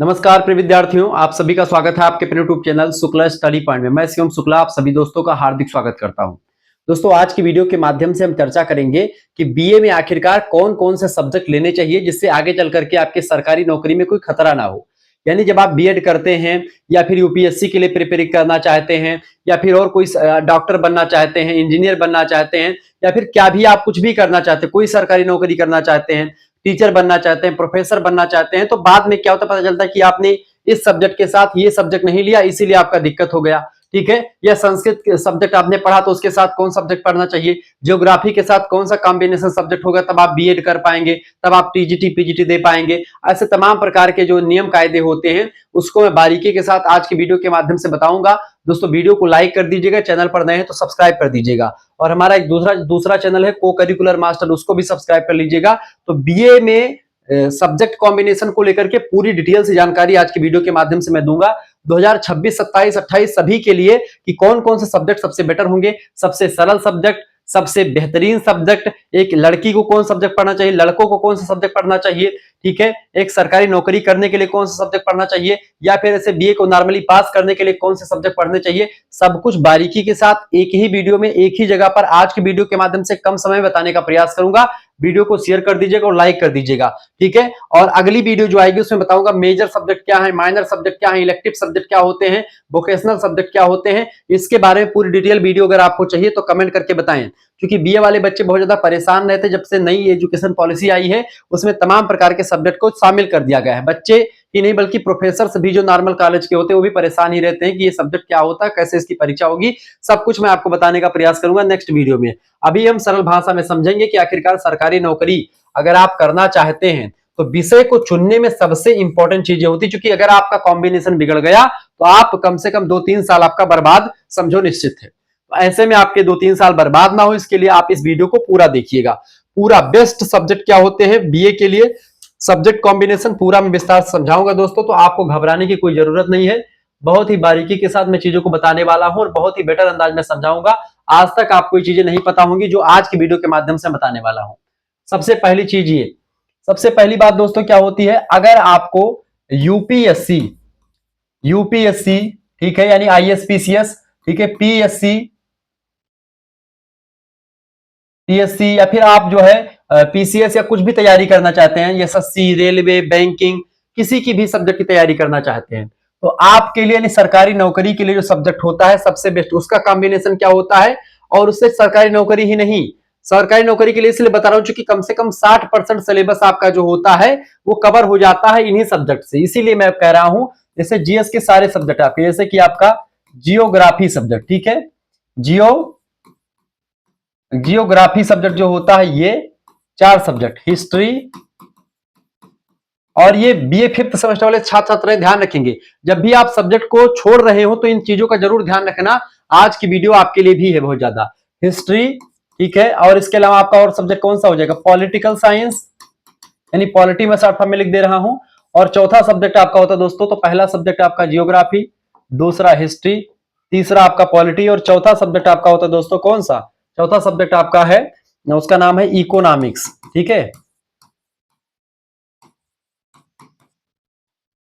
नमस्कार प्रिय विद्यार्थियों, आप सभी का स्वागत है आपके अपने YouTube channel Shukla study point में। मैं शिवम शुक्ला आप सभी दोस्तों का हार्दिक स्वागत करता हूं। दोस्तों, आज की वीडियो के माध्यम से हम चर्चा करेंगे कि बीए में आखिरकार कौन कौन से सब्जेक्ट लेने चाहिए जिससे आगे चल करके आपके सरकारी नौकरी में कोई खतरा ना हो। यानी जब आप बीएड करते हैं या फिर यूपीएससी के लिए प्रिपेयर करना चाहते हैं या फिर और कोई डॉक्टर बनना चाहते हैं, इंजीनियर बनना चाहते हैं या फिर क्या भी आप कुछ भी करना चाहते हैं, कोई सरकारी नौकरी करना चाहते हैं, टीचर बनना चाहते हैं, प्रोफेसर बनना चाहते हैं, तो बाद में क्या होता है पता चलता है कि आपने इस सब्जेक्ट के साथ ये सब्जेक्ट नहीं लिया, इसीलिए आपका दिक्कत हो गया। ठीक है, या संस्कृत सब्जेक्ट आपने पढ़ा तो उसके साथ कौन सब्जेक्ट पढ़ना चाहिए, ज्योग्राफी के साथ कौन सा कॉम्बिनेशन सब्जेक्ट होगा तब आप बीएड कर पाएंगे, तब आप टीजीटी पीजीटी दे पाएंगे। ऐसे तमाम प्रकार के जो नियम कायदे होते हैं उसको मैं बारीकी के साथ आज की वीडियो के माध्यम से बताऊंगा। दोस्तों, वीडियो को लाइक कर दीजिएगा, चैनल पर नए हैं तो सब्सक्राइब कर दीजिएगा और हमारा एक दूसरा चैनल है को करिकुलर मास्टर, उसको भी सब्सक्राइब कर लीजिएगा। तो बीए में सब्जेक्ट कॉम्बिनेशन को लेकर के पूरी डिटेल से जानकारी आज की वीडियो के माध्यम से मैं दूंगा 2026, 27, 28 सभी के लिए कि कौन कौन से सब्जेक्ट सबसे बेटर होंगे, सबसे सरल सब्जेक्ट, सबसे बेहतरीन सब्जेक्ट, एक लड़की को कौन सब्जेक्ट पढ़ना चाहिए, लड़कों को कौन सा सब्जेक्ट पढ़ना चाहिए, ठीक है, एक सरकारी नौकरी करने के लिए कौन सा सब्जेक्ट पढ़ना चाहिए या फिर ऐसे बीए को नॉर्मली पास करने के लिए कौन से सब्जेक्ट पढ़ने चाहिए, सब कुछ बारीकी के साथ एक ही वीडियो में एक ही जगह पर आज की वीडियो के माध्यम से कम समय में बताने का प्रयास करूंगा। वीडियो को शेयर कर दीजिएगा और लाइक कर दीजिएगा, ठीक है। और अगली वीडियो जो आएगी उसमें बताऊंगा मेजर सब्जेक्ट क्या है, माइनर सब्जेक्ट क्या है, इलेक्टिव सब्जेक्ट क्या होते हैं, वोकेशनल सब्जेक्ट क्या होते हैं, इसके बारे में पूरी डिटेल वीडियो अगर आपको चाहिए तो कमेंट करके बताएं। क्योंकि बीए वाले बच्चे बहुत ज्यादा परेशान रहते जब से नई एजुकेशन पॉलिसी आई है, उसमें तमाम प्रकार के सब्जेक्ट को शामिल कर दिया गया है। बच्चे ही नहीं बल्कि प्रोफेसर भी जो नॉर्मल कॉलेज के होते हैं वो भी परेशान ही रहते हैं कि ये सब्जेक्ट क्या होता है, कैसे इसकी परीक्षा होगी, सब कुछ मैं आपको बताने का प्रयास करूंगा नेक्स्ट वीडियो में। अभी हम सरल भाषा में समझेंगे कि आखिरकार सरकारी नौकरी अगर आप करना चाहते हैं तो विषय को चुनने में सबसे इंपॉर्टेंट चीजें होती है, क्योंकि अगर आपका कॉम्बिनेशन बिगड़ गया तो आप कम से कम 2-3 साल आपका बर्बाद समझो निश्चित है। तो ऐसे में आपके 2-3 साल बर्बाद ना हो इसके लिए आप इस वीडियो को पूरा देखिएगा। पूरा बेस्ट सब्जेक्ट क्या होते हैं बीए के लिए, सब्जेक्ट कॉम्बिनेशन पूरा मैं विस्तार से समझाऊंगा दोस्तों, तो आपको घबराने की कोई जरूरत नहीं है। बहुत ही बारीकी के साथ मैं चीजों को बताने वाला हूं और बहुत ही बेटर अंदाज में समझाऊंगा। आज तक आपको ये चीजें नहीं पता होंगी जो आज की वीडियो के माध्यम से बताने वाला हूं। सबसे पहली चीज ये, सबसे पहली बात दोस्तों क्या होती है, अगर आपको यूपीएससी ठीक है, यानी आईएसपीसीएस, ठीक है, पीएससी या फिर आप जो है पीसीएस या कुछ भी तैयारी करना चाहते हैं, एसएससी, रेलवे, बैंकिंग, किसी की भी सब्जेक्ट की तैयारी करना चाहते हैं तो आपके लिए यानी सरकारी नौकरी के लिए जो सब्जेक्ट होता है सबसे बेस्ट उसका कॉम्बिनेशन क्या होता है। और उससे सरकारी नौकरी ही नहीं, सरकारी नौकरी के लिए इसलिए बता रहा हूं क्योंकि कम से कम 60% सिलेबस आपका जो होता है वो कवर हो जाता है इन्हीं सब्जेक्ट से। इसीलिए मैं कह रहा हूं जैसे जीएस के सारे सब्जेक्ट आपके, जैसे कि आपका जियोग्राफी सब्जेक्ट, ठीक है, जियोग्राफी सब्जेक्ट जो होता है ये 4 सब्जेक्ट, हिस्ट्री, और ये बीए 5th सेमेस्टर वाले छात्र छात्राएं ध्यान रखेंगे जब भी आप सब्जेक्ट को छोड़ रहे हो तो इन चीजों का जरूर ध्यान रखना। आज की वीडियो आपके लिए भी है बहुत ज्यादा। हिस्ट्री, ठीक है, और इसके अलावा आपका और सब्जेक्ट कौन सा हो जाएगा, पॉलिटिकल साइंस, यानी पॉलिटी में शॉर्ट फॉर्म में लिख दे रहा हूं। और चौथा सब्जेक्ट आपका होता है दोस्तों, तो पहला सब्जेक्ट आपका जियोग्राफी, दूसरा हिस्ट्री, तीसरा आपका पॉलिटी और चौथा सब्जेक्ट आपका होता है दोस्तों कौन सा, चौथा सब्जेक्ट आपका है, उसका नाम है इकोनॉमिक्स, ठीक है,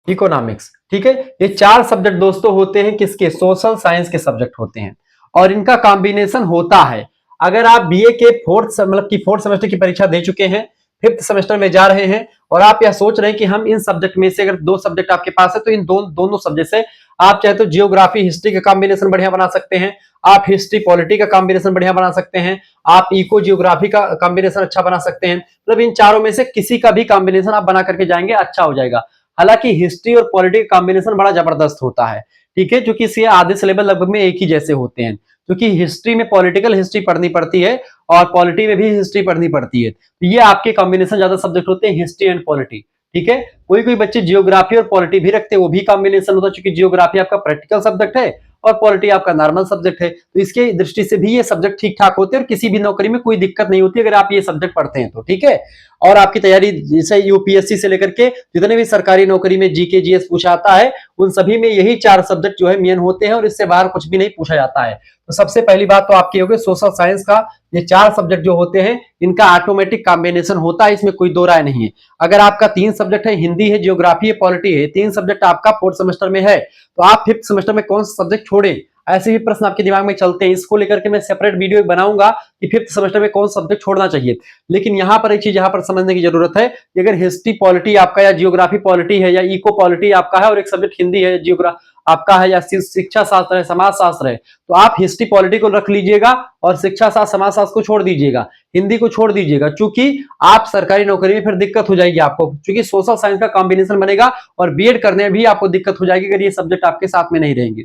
इकोनॉमिक्स, ठीक है। ये 4 सब्जेक्ट दोस्तों होते हैं किसके, सोशल साइंस के सब्जेक्ट होते हैं और इनका कॉम्बिनेशन होता है। अगर आप बीए के फोर्थ सेमेस्टर की परीक्षा दे चुके हैं, 5th सेमेस्टर में जा रहे हैं और आप यह सोच रहे हैं कि हम इन सब्जेक्ट में से अगर 2 सब्जेक्ट आपके पास है तो इन दोनों सब्जेक्ट से आप चाहे तो जियोग्राफी हिस्ट्री का कॉम्बिनेशन बढ़िया बना सकते हैं, आप हिस्ट्री पॉलिटी का कॉम्बिनेशन बढ़िया बना सकते हैं, आप इको जियोग्राफी का कॉम्बिनेशन अच्छा बना सकते हैं। मतलब इन चारों में से किसी का भी कॉम्बिनेशन आप बना करके जाएंगे अच्छा हो जाएगा। हालांकि हिस्ट्री और पॉलिटी का कॉम्बिनेशन बड़ा जबरदस्त होता है, ठीक है, क्योंकि इसके आधे सिलेबस लगभग में एक ही जैसे होते हैं, क्योंकि हिस्ट्री में पॉलिटिकल हिस्ट्री पढ़नी पड़ती है और पॉलिटी में भी हिस्ट्री पढ़नी पड़ती है। तो ये आपके कॉम्बिनेशन ज्यादा सब्जेक्ट होते हैं, हिस्ट्री एंड पॉलिटी, ठीक है। कोई कोई बच्चे जियोग्राफी और पॉलिटी भी रखते हैं, वो भी कॉम्बिनेशन होता है, क्योंकि जियोग्राफी आपका प्रैक्टिकल सब्जेक्ट है और पॉलिटी आपका नॉर्मल सब्जेक्ट है। तो इसके दृष्टि से भी ये सब्जेक्ट ठीक ठाक होते हैं और किसी भी नौकरी में कोई दिक्कत नहीं होती अगर आप ये सब्जेक्ट पढ़ते हैं तो, ठीक है। और आपकी तैयारी जैसे यूपीएससी से लेकर के जितने भी सरकारी नौकरी में जीके जीएस पूछा आता है, उन सभी में यही 4 सब्जेक्ट जो है मेन होते हैं और इससे बाहर कुछ भी नहीं पूछा जाता है। तो सबसे पहली बात तो आपकी होगी सोशल साइंस का ये 4 सब्जेक्ट जो होते हैं इनका ऑटोमेटिक कॉम्बिनेशन होता है, इसमें कोई दो राय नहीं है। अगर आपका 3 सब्जेक्ट है, हिंदी है, जियोग्राफी है, पॉलिटी है, 3 सब्जेक्ट आपका 4th सेमेस्टर में है, तो आप 5th सेमेस्टर में कौन सा सब्जेक्ट छोड़ें, ऐसे भी प्रश्न आपके दिमाग में चलते हैं। इसको लेकर के मैं सेपरेट वीडियो बनाऊंगा कि 5th सेमेस्टर में कौन सब्जेक्ट छोड़ना चाहिए। लेकिन यहां पर एक चीज यहां पर समझने की जरूरत है कि अगर हिस्ट्री पॉलिटी आपका या जियोग्राफी पॉलिटी है या इको पॉलिटी आपका है और एक सब्जेक्ट हिंदी है, जियोग्राफी आपका है या शिक्षा शास्त्र है, समाज शास्त्र है, तो आप हिस्ट्री पॉलिटी को रख लीजिएगा और शिक्षा शास्त्र समाज शास्त्र को छोड़ दीजिएगा, हिंदी को छोड़ दीजिएगा, क्योंकि आप सरकारी नौकरी में फिर दिक्कत हो जाएगी आपको, क्योंकि सोशल साइंस का कॉम्बिनेशन बनेगा और बीएड करने में भी आपको दिक्कत हो जाएगी अगर ये सब्जेक्ट आपके साथ में नहीं रहेंगे।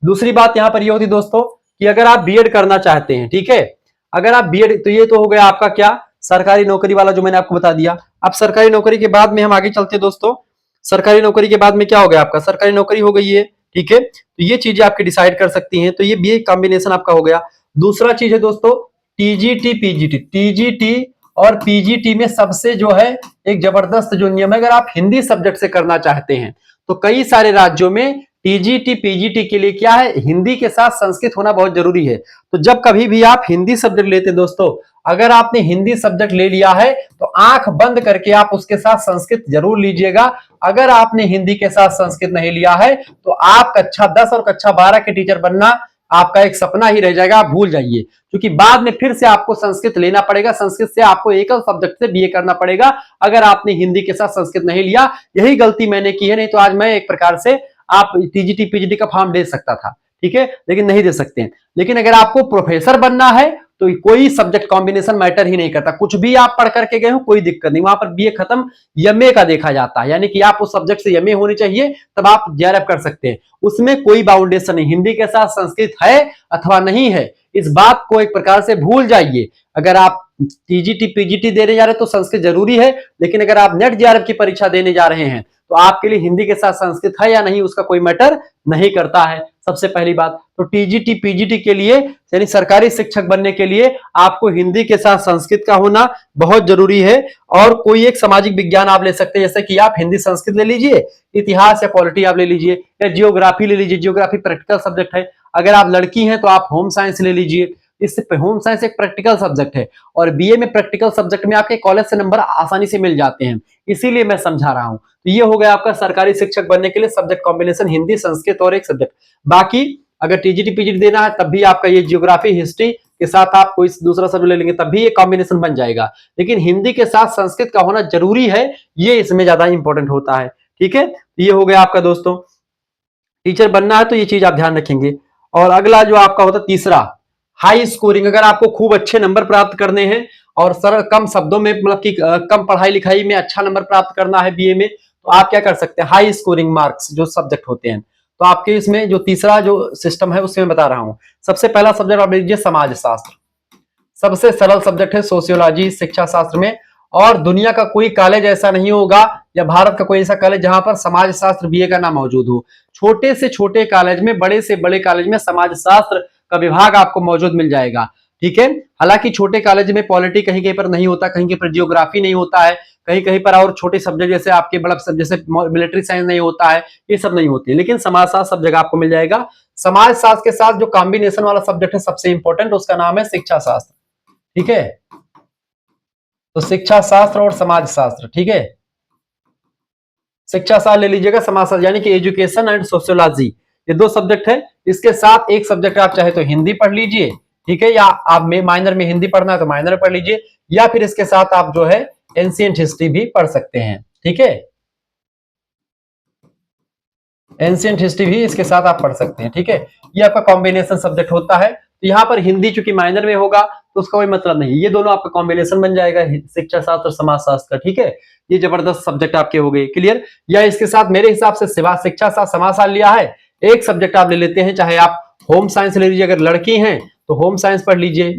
दूसरी बात यहां पर ये होती दोस्तों कि अगर आप बीएड करना चाहते हैं, ठीक है, अगर आप बीएड, तो ये तो हो गया आपका क्या सरकारी नौकरी वाला जो मैंने आपको बता दिया। अब सरकारी नौकरी के बाद में हम आगे चलते हैं दोस्तों। सरकारी नौकरी के बाद में क्या हो गया आपका, सरकारी नौकरी हो गई है, ठीक है, तो ये चीजें आपकी डिसाइड कर सकती हैं, तो ये बीए कॉम्बिनेशन आपका हो गया। दूसरा चीज है दोस्तों टीजीटी पीजीटी, टीजीटी और पीजीटी में सबसे जो है एक जबरदस्त जो नियम है, अगर आप हिंदी सब्जेक्ट से करना चाहते हैं तो कई सारे राज्यों में टीजीटी पीजीटी के लिए क्या है, हिंदी के साथ संस्कृत होना बहुत जरूरी है। तो जब कभी भी आप हिंदी सब्जेक्ट लेते हैं दोस्तों, अगर आपने हिंदी सब्जेक्ट ले लिया है तो आंख बंद करके आप उसके साथ संस्कृत जरूर लीजिएगा। अगर आपने हिंदी के साथ संस्कृत नहीं लिया है तो आप कक्षा 10 और कक्षा 12 के टीचर बनना आपका एक सपना ही रह जाएगा, आप भूल जाइए, क्योंकि बाद में फिर से आपको संस्कृत लेना पड़ेगा, संस्कृत से आपको एकल सब्जेक्ट से बीए करना पड़ेगा अगर आपने हिंदी के साथ संस्कृत नहीं लिया। यही गलती मैंने की है, नहीं तो आज मैं एक प्रकार से आप टीजीटी पीजीटी का फॉर्म दे सकता था, ठीक है, लेकिन नहीं दे सकते हैं। लेकिन अगर आपको प्रोफेसर बनना है तो कोई सब्जेक्ट कॉम्बिनेशन मैटर ही नहीं करता, कुछ भी आप पढ़ करके गए हो कोई दिक्कत नहीं, वहां पर बीए खत्म, एमए का देखा जाता है, यानी कि आप उस सब्जेक्ट से एमए होनी चाहिए तब आप जेआरएफ कर सकते हैं, उसमें कोई बाउंडेशन नहीं। हिंदी के साथ संस्कृत है अथवा नहीं है, इस बात को एक प्रकार से भूल जाइए। अगर आप टीजीटी पीजीटी देने जा रहे हैं तो संस्कृत जरूरी है, लेकिन अगर आप नेट जेआरएफ की परीक्षा देने जा रहे हैं तो आपके लिए हिंदी के साथ संस्कृत है या नहीं उसका कोई मैटर नहीं करता है, सबसे पहली बात। तो टीजीटी पीजीटी के लिए यानी सरकारी शिक्षक बनने के लिए आपको हिंदी के साथ संस्कृत का होना बहुत जरूरी है। और कोई एक सामाजिक विज्ञान आप ले सकते हैं, जैसे कि आप हिंदी संस्कृत ले लीजिए, इतिहास या पॉलिटी आप ले लीजिए, या जियोग्राफी ले लीजिए, जियोग्राफी प्रैक्टिकल सब्जेक्ट है। अगर आप लड़की हैं तो आप होम साइंस ले लीजिए, इससे होम साइंस एक प्रैक्टिकल सब्जेक्ट है और बीए में प्रैक्टिकल सब्जेक्ट में आपके कॉलेज से नंबर आसानी से मिल जाते हैं, इसीलिए मैं समझा रहा हूं। तो ये हो गया आपका सरकारी शिक्षक बनने के लिए सब्जेक्ट कॉम्बिनेशन हिंदी संस्कृत और एक सब्जेक्ट। बाकी अगर टीजीटी पीजीटी देना है तब भी आपका ये जियोग्राफी हिस्ट्री के साथ आप कोई दूसरा सब्जेक्ट ले लेंगे तब भी ये कॉम्बिनेशन बन जाएगा, लेकिन हिंदी के साथ संस्कृत का होना जरूरी है, ये इसमें ज्यादा इंपॉर्टेंट होता है, ठीक है। ये हो गया आपका दोस्तों, टीचर बनना है तो ये चीज आप ध्यान रखेंगे। और अगला जो आपका होता है तीसरा, हाई स्कोरिंग, अगर आपको खूब अच्छे नंबर प्राप्त करने हैं और सरल कम शब्दों में मतलब कि कम पढ़ाई लिखाई में अच्छा नंबर प्राप्त करना है बीए में, तो आप क्या कर सकते हैं, हाई स्कोरिंग मार्क्स जो सब्जेक्ट होते हैं, तो आपके इसमें जो तीसरा जो सिस्टम है उसमें बता रहा हूं। सबसे पहला सब्जेक्ट आप लीजिए समाज शास्त्र, सबसे सरल सब्जेक्ट है सोशियोलॉजी शिक्षा शास्त्र में, और दुनिया का कोई कॉलेज ऐसा नहीं होगा या भारत का कोई ऐसा कॉलेज जहां पर समाज शास्त्र बीए का नाम मौजूद हो। छोटे से छोटे कॉलेज में, बड़े से बड़े कॉलेज में समाज शास्त्र का विभाग आपको मौजूद मिल जाएगा, ठीक है। हालांकि छोटे कॉलेज में पॉलिटी कहीं कहीं पर नहीं होता, कहीं कहीं पर जियोग्राफी नहीं होता है, कहीं कहीं पर और छोटे सब्जेक्ट जैसे आपके बड़ा सब्जेक्ट जैसे मिलिट्री साइंस नहीं होता है, ये सब नहीं होती है, लेकिन समाज शास्त्र सब जगह आपको मिल जाएगा। समाज शास्त्र के साथ जो कॉम्बिनेशन वाला सब्जेक्ट है सबसे इंपॉर्टेंट, उसका नाम है शिक्षा शास्त्र, ठीक है। तो शिक्षा शास्त्र और समाज शास्त्र, ठीक है, शिक्षा शास्त्र ले लीजिएगा, समाज शास्त्र यानी कि एजुकेशन एंड सोशियोलॉजी, ये दो सब्जेक्ट है। इसके साथ एक सब्जेक्ट आप चाहे तो हिंदी पढ़ लीजिए, ठीक है, या आप में माइनर में हिंदी पढ़ना है तो माइनर पढ़ लीजिए, या फिर इसके साथ आप जो है एंशिएंट हिस्ट्री भी पढ़ सकते हैं, ठीक है, एंशिएंट हिस्ट्री भी इसके साथ आप पढ़ सकते हैं, ठीक है। ये आपका कॉम्बिनेशन सब्जेक्ट होता है। तो यहाँ पर हिंदी चूंकि माइनर में होगा तो उसका कोई मतलब नहीं, ये दोनों आपका कॉम्बिनेशन बन जाएगा शिक्षा शास्त्र और समाज शास्त्र का, ठीक है। ये जबरदस्त सब्जेक्ट आपके हो गए, क्लियर। या इसके साथ मेरे हिसाब से शिक्षा शास्त्र समाज शास्त्र लिया है, एक सब्जेक्ट आप ले लेते हैं, चाहे आप होम साइंस ले लीजिए, अगर लड़की हैं तो होम साइंस पढ़ लीजिए,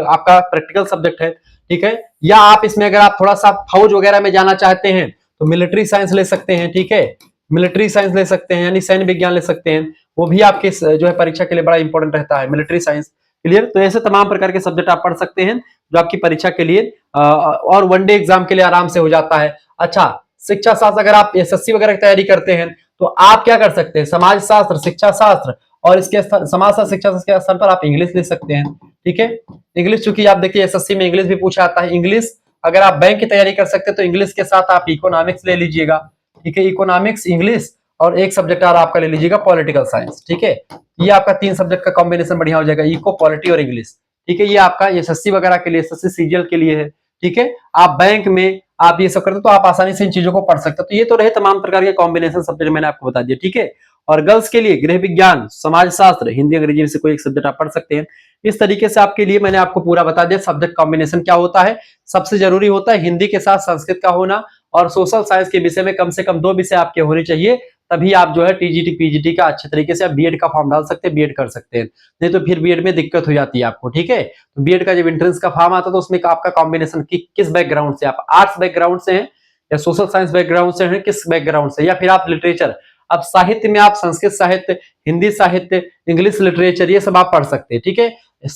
आपका प्रैक्टिकल सब्जेक्ट है, ठीक है। या आप इसमें अगर आप थोड़ा सा फौज वगैरह में जाना चाहते हैं तो मिलिट्री साइंस ले सकते हैं, ठीक है, मिलिट्री साइंस ले सकते हैं, यानी सैन्य विज्ञान ले सकते हैं, वो भी आपके जो है परीक्षा के लिए बड़ा इंपॉर्टेंट रहता है मिलिट्री साइंस, क्लियर। तो ऐसे तमाम प्रकार के सब्जेक्ट आप पढ़ सकते हैं जो आपकी परीक्षा के लिए और वनडे एग्जाम के लिए आराम से हो जाता है। अच्छा, शिक्षा शास्त्र अगर आप एसएससी वगैरह की तैयारी करते हैं तो आप क्या कर सकते हैं, समाज शास्त्र, शिक्षा शास्त्र और इसके समाज शास्त्र, शिक्षा शास्त्र के स्थान पर आप इंग्लिश लिख सकते हैं। ठीक है, इंग्लिश चूंकि आप देखिए एसएससी में इंग्लिश भी पूछा आता है। इंग्लिश अगर आप बैंक की तैयारी कर सकते हैं तो इंग्लिश के साथ आप इकोनॉमिक्स ले लीजिएगा। ठीक है, इकोनॉमिक्स, इंग्लिश और एक सब्जेक्ट और आपका ले लीजिएगा पॉलिटिकल साइंस। ठीक है, ये आपका 3 सब्जेक्ट का कॉम्बिनेशन बढ़िया हो जाएगा, इको, पॉलिटी और इंग्लिश। ठीक है, ये आपका एसएससी वगैरह के लिए, एसएससी सीजीएल के लिए है। ठीक है, आप बैंक में आप ये सब करते तो आप आसानी से इन चीजों को पढ़ सकते हो। तो ये तो रहे तमाम प्रकार के कॉम्बिनेशन सब्जेक्ट मैंने आपको बता दिया। ठीक है, और गर्ल्स के लिए गृह विज्ञान, समाज शास्त्र, हिंदी अंग्रेजी में से कोई एक सब्जेक्ट आप पढ़ सकते हैं। इस तरीके से आपके लिए मैंने आपको पूरा बता दिया सब्जेक्ट कॉम्बिनेशन क्या होता है। सबसे जरूरी होता है हिंदी के साथ संस्कृत का होना और सोशल साइंस के विषय में कम से कम 2 विषय आपके होने चाहिए, तभी आप जो है टीजीटी पीजीटी का अच्छे तरीके से आप बीएड का फॉर्म डाल सकते हैं, बीएड कर सकते हैं। नहीं तो फिर बीएड में दिक्कत हो जाती है आपको। ठीक है, तो बीएड का जब एंट्रेंस का फॉर्म आता है तो उसमें आपका कॉम्बिनेशन किस बैकग्राउंड से, आप आर्ट्स बैकग्राउंड से हैं या सोशल साइंस बैकग्राउंड से हैं, किस बैकग्राउंड से, या फिर आप लिटरेचर, अब साहित्य में आप संस्कृत साहित्य, हिंदी साहित्य, इंग्लिश लिटरेचर ये सब आप पढ़ सकते हैं। ठीक है,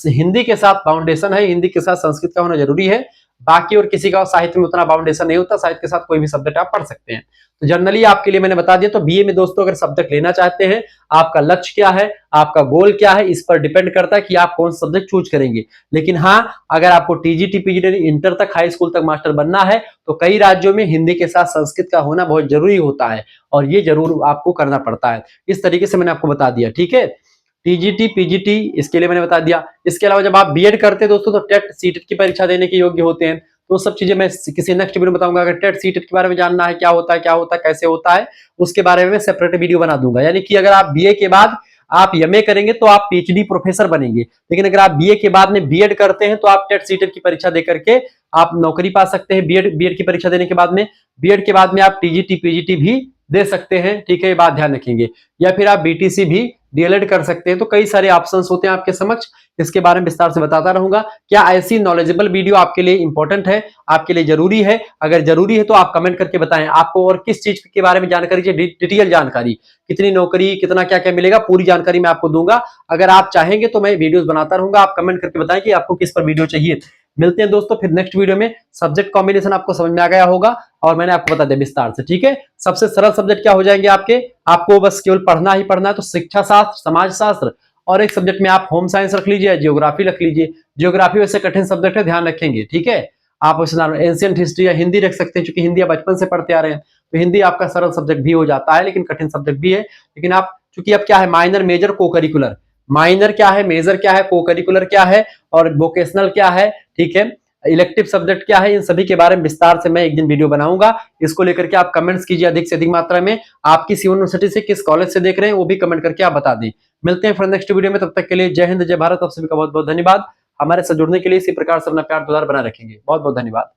हिंदी के साथ फाउंडेशन है, हिंदी के साथ संस्कृत का होना जरूरी है। बाकी और किसी का साहित्य में उतना फाउंडेशन नहीं होता, साहित्य के साथ कोई भी सब्जेक्ट आप पढ़ सकते हैं। तो जनरली आपके लिए मैंने बता दिया। तो बीए में दोस्तों अगर सब्जेक्ट लेना चाहते हैं, आपका लक्ष्य क्या है, आपका गोल क्या है, इस पर डिपेंड करता है कि आप कौन सा सब्जेक्ट चूज करेंगे। लेकिन हाँ, अगर आपको टीजीटी पीजीटी इंटर तक, हाई स्कूल तक मास्टर बनना है तो कई राज्यों में हिंदी के साथ संस्कृत का होना बहुत जरूरी होता है और ये जरूर आपको करना पड़ता है। इस तरीके से मैंने आपको बता दिया। ठीक है, टीजीटी पीजीटी इसके लिए मैंने बता दिया। इसके अलावा जब आप बीएड करते हैं दोस्तों तो टेट सीटेट की परीक्षा देने के योग्य होते हैं। तो सब चीजें मैं किसी नेक्स्ट वीडियो में बताऊंगा। अगर टेट सीटेट के बारे में जानना है, क्या होता है, क्या होता है, कैसे होता है, उसके बारे में मैं सेपरेट वीडियो बना दूंगा। यानी कि अगर आप बीए के बाद आप एमए करेंगे तो आप पीएचडी प्रोफेसर बनेंगे, लेकिन अगर आप बीए के बाद में बीएड करते हैं तो आप टेट सीटेट की परीक्षा दे करके आप नौकरी पा सकते हैं। बीएड की परीक्षा देने के बाद में, बीएड के बाद में आप टीजीटी पीजीटी भी दे सकते हैं। ठीक है, ये बात ध्यान रखेंगे। या फिर आप बीटीसी भी, डीएलएड कर सकते हैं। तो कई सारे ऑप्शंस होते हैं आपके समक्ष, इसके बारे में विस्तार से बताता रहूंगा। क्या ऐसी नॉलेजेबल वीडियो आपके लिए इंपॉर्टेंट है, आपके लिए जरूरी है? अगर जरूरी है तो आप कमेंट करके बताएं आपको और किस चीज के बारे में जानकारी चाहिए, डिटेल जानकारी, कितनी नौकरी, कितना क्या क्या मिलेगा, पूरी जानकारी मैं आपको दूंगा। अगर आप चाहेंगे तो मैं वीडियोस बनाता रहूंगा। आप कमेंट करके बताएं कि आपको किस पर वीडियो चाहिए। मिलते हैं दोस्तों फिर नेक्स्ट वीडियो में। सब्जेक्ट कॉम्बिनेशन आपको समझ में आ गया होगा और मैंने आपको बता दिया विस्तार से। ठीक है, सबसे सरल सब्जेक्ट क्या हो जाएंगे आपके, आपको बस केवल पढ़ना ही पढ़ना है। तो शिक्षा शास्त्र, समाज शास्त्र और एक सब्जेक्ट में आप होम साइंस रख लीजिए, जियोग्राफी रख लीजिए। जियोग्राफी वैसे कठिन सब्जेक्ट है, ध्यान रखेंगे। ठीक है, आप एंशिएंट हिस्ट्री या हिंदी रख सकते हैं, क्योंकि हिंदी आप बचपन से पढ़ते आ रहे हैं तो हिंदी आपका सरल सब्जेक्ट भी हो जाता है, लेकिन कठिन सब्जेक्ट भी है। लेकिन आप चूंकि अब क्या है, माइनर, मेजर, को करिकुलर, माइनर क्या है, मेजर क्या है, को करिकुलर क्या है और वोकेशनल क्या है, ठीक है, इलेक्टिव सब्जेक्ट क्या है, इन सभी के बारे में विस्तार से मैं एक दिन वीडियो बनाऊंगा। इसको लेकर के आप कमेंट्स कीजिए अधिक से अधिक मात्रा में। आप किस यूनिवर्सिटी से, किस कॉलेज से देख रहे हैं वो भी कमेंट करके आप बता दें। मिलते हैं फिर नेक्स्ट वीडियो में, तब तक के लिए जय हिंद, जय भारत। आप सभी का बहुत बहुत धन्यवाद। हमारे साथ जुड़ने के लिए इसी प्रकार से अपना प्यार दुलार बना रखेंगे। बहुत बहुत धन्यवाद।